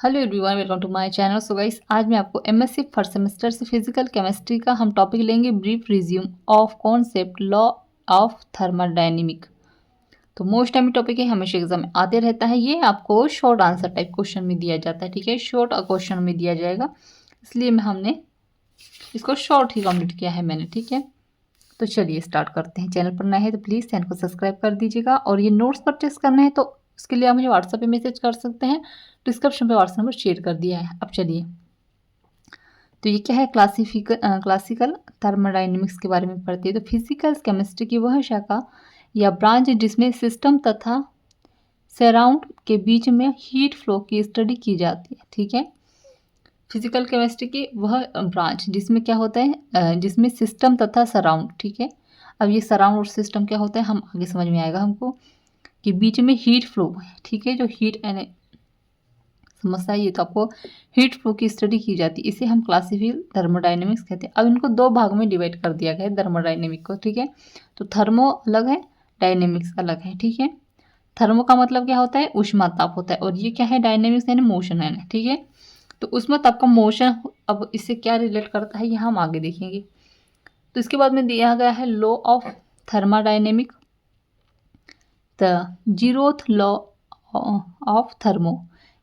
Hello everyone, welcome to my channel. So guys, आज मैं आपको एमएससी फर्स्ट सेमेस्टर से फिजिकल केमिस्ट्री का हम टॉपिक लेंगे brief resume of concept law of thermodynamic. तो मोस्ट टाइम टॉपिक है, हमेशा एग्जाम में आते रहता है। ये आपको शॉर्ट आंसर टाइप क्वेश्चन में दिया जाता है, ठीक है, शॉर्ट क्वेश्चन में दिया जाएगा, इसलिए हमने इसको शॉर्ट ही कंप्लीट किया है मैंने, ठीक है। तो चलिए स्टार्ट करते हैं। चैनल पर नए हैं तो प्लीज़ चैनल को सब्सक्राइब कर दीजिएगा, और ये नोट्स परचेस करने हैं तो उसके लिए आप मुझे व्हाट्सएप पे मैसेज कर सकते हैं। डिस्क्रिप्शन पे व्हाट्सएप नंबर शेयर कर दिया है। अब चलिए, तो ये क्या है, क्लासिकल थर्मोडायनेमिक्स के बारे में पढ़ते हैं। तो फिजिकल केमिस्ट्री की वह शाखा या ब्रांच जिसमें सिस्टम तथा सराउंड के बीच में हीट फ्लो की स्टडी की जाती है, ठीक है। फिजिकल केमिस्ट्री की वह ब्रांच जिसमें क्या होता है, जिसमें सिस्टम तथा सराउंड, ठीक है। अब ये सराउंड और सिस्टम क्या होता है, हम आगे समझ में आएगा हमको, कि बीच में हीट फ्लो है, ठीक है। जो हीट एंड समस्या, ये तो आपको हीट फ्लो की स्टडी की जाती है, इसे हम क्लासिकल थर्मोडायनेमिक्स कहते हैं। अब इनको दो भाग में डिवाइड कर दिया गया है थर्मोडायनेमिक को, ठीक है। तो थर्मो अलग है, डायनेमिक्स अलग है, ठीक है। थर्मो का मतलब क्या होता है, ऊष्मा ताप होता है, और ये क्या है, डायनेमिक्स यानी मोशन है, ठीक है। तो उसमें ताप का मोशन, अब इससे क्या रिलेट करता है ये हम आगे देखेंगे। तो इसके बाद में दिया गया है law of thermodynamic, the zeroth law of thermo.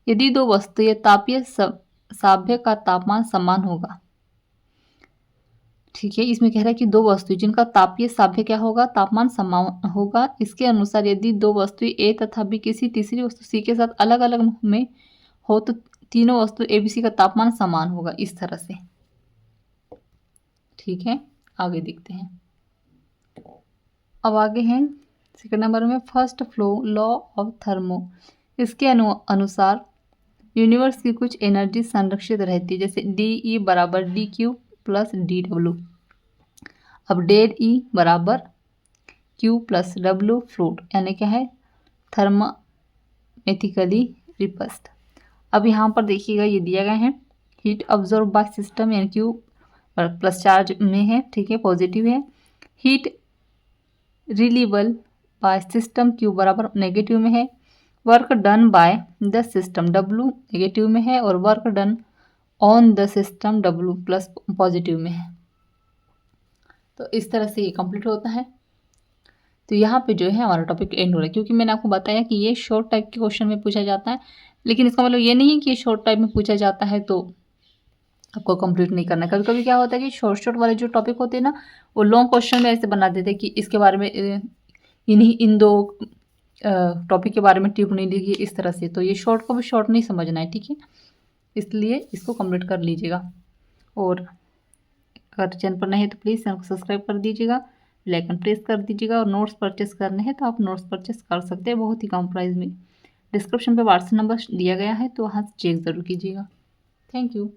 यदि दो वस्तु या तापीय साभ्य का तापमान समान होगा, ठीक है। इसमें कह रहा है कि दो वस्तु जिनका तापीय साभ्य क्या होगा, तापमान समान होगा। इसके अनुसार यदि दो वस्तु ए तथा बी किसी तीसरी वस्तु सी के साथ अलग अलग में हो तो तीनों वस्तु ए बी सी का तापमान समान होगा, इस तरह से, ठीक है। आगे देखते हैं। अब आगे हैं सेकंड नंबर में first flow law of thermo. इसके अनुसार यूनिवर्स की कुछ एनर्जी संरक्षित रहती है, जैसे डी ई बराबर D Q plus D W. अब डेड ई बराबर क्यू प्लस डब्ल्यू फ्लूड, यानी क्या है, थर्मामेटिकली रिपल्स्ड। अब यहाँ पर देखिएगा, ये दिया गया है हीट ऑब्जॉर्व बाय सिस्टम, यानी क्यू प्लस चार्ज में है, ठीक है, पॉजिटिव है। हीट रिलीवल बाय सिस्टम क्यू बराबर नेगेटिव में है। Work done by the system W negative में है, और work done on the system W plus positive में है। तो इस तरह से ये कंप्लीट होता है। तो यहाँ पे जो है हमारा टॉपिक एंड हो रहा है, क्योंकि मैंने आपको बताया कि ये शॉर्ट टाइप के क्वेश्चन में पूछा जाता है, लेकिन इसका मतलब ये नहीं है कि ये शॉर्ट टाइप में पूछा जाता है तो आपको कंप्लीट नहीं करना है। कभी कभी क्या होता है कि शॉर्ट शॉर्ट वाले जो टॉपिक होते हैं ना, वो लॉन्ग क्वेश्चन में ऐसे बना देते हैं कि इसके बारे में इन्हीं इन दो टॉपिक के बारे में टिप्पणी लिखिए, इस तरह से। तो ये शॉर्ट को भी शॉर्ट नहीं समझना है, ठीक है, इसलिए इसको कंप्लीट कर लीजिएगा। और अगर चैनल पर नहीं है तो प्लीज़ चैनल को सब्सक्राइब कर दीजिएगा, बेल आइकन प्रेस कर दीजिएगा, और नोट्स परचेस करने हैं तो आप नोट्स परचेस कर सकते हैं बहुत ही कम प्राइस में। डिस्क्रिप्शन पे व्हाट्सएप नंबर दिया गया है, तो वहाँ से चेक ज़रूर कीजिएगा। Thank you.